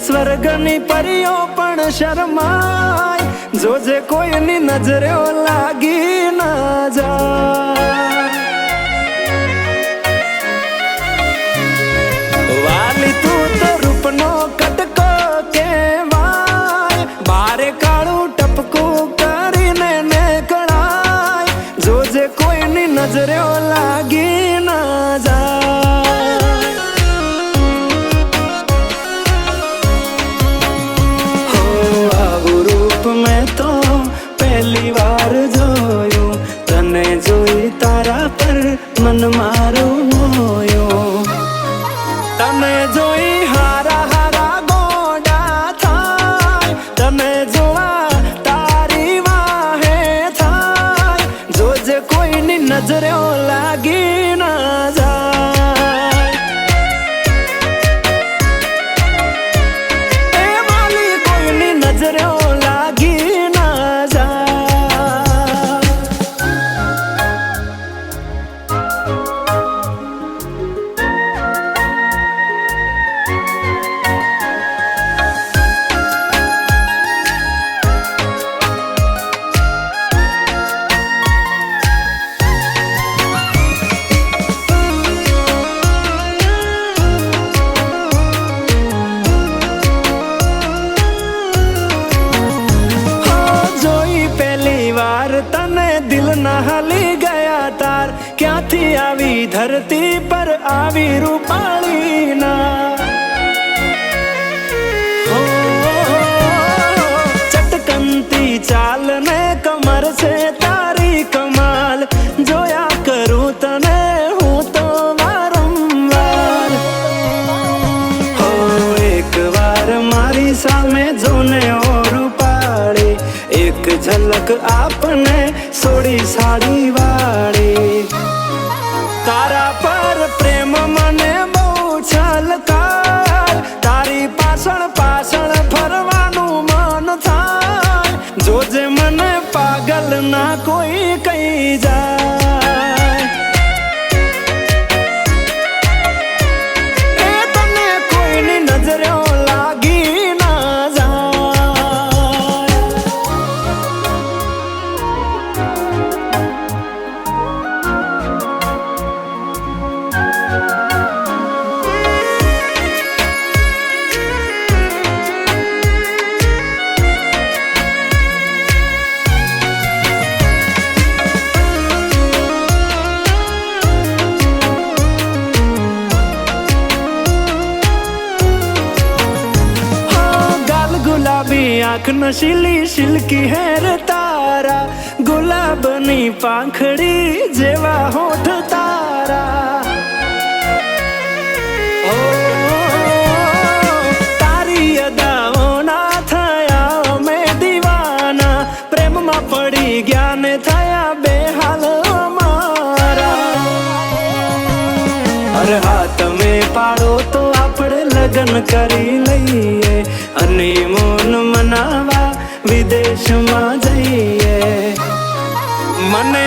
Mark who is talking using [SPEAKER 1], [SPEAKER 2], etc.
[SPEAKER 1] સ્વર્ગની પરીઓ પણ શરમાય, જોજે કોઈની નજરે લાગી ના જાય। વાલી તું તો રૂપનો કટકો કહેવાય, બારે કાળું ટપકું કરીને નીકળાય, જોજે કોઈની નજરે લાગી ના જાય। હો આવું રૂપ મેં તો પહેલી વાર જોયું, તને જોઈ તારા પર મન મારું મોયું, તને જોઈ હારા હારા ગોડા થાય, તને જોવા તારી વાહે થાય, જોજે કોઈની નજરે લાગી ના જાય। એ વાલી કોઈની નજરે લાગી ના જાય। તને દિલ ના હાલી ગયા તાર, ક્યાંથી આવી ધરતી પર આવી રૂપાળી ના। ચટકનતી ચાલ ને કમર છે તારી કમાલ, જોયા કરું તને હું તો વારંવાર। હો એક વાર મારી સામે જોને ઓ રૂપાળી, એક ઝલક આપને સોડી સાડી વાળી, તારા પર પ્રેમ મને બહુ છલકાર, તારી પાછળ પાછળ ફરવાનું મન થાય, જોજે મને પાગલ ના કોઈ કહી જાય। એ તને કોઈની નજરે લાગી ના જાય। गुलाबी आँख नशीली सिल्की हेर तारा, गुलाबनी પાંખડી જેવા હોઠ તારા। ઓ તારી અદાઓના થયા અમે દીવાના, પ્રેમમાં પડી ગયા ને થયા બેહાલ અમારા। અરે હા તમે પાડો તો આપણે લગ્ન કરી લઈએ, અને મોન મનાવા વિદેશમાં જઈએ, મને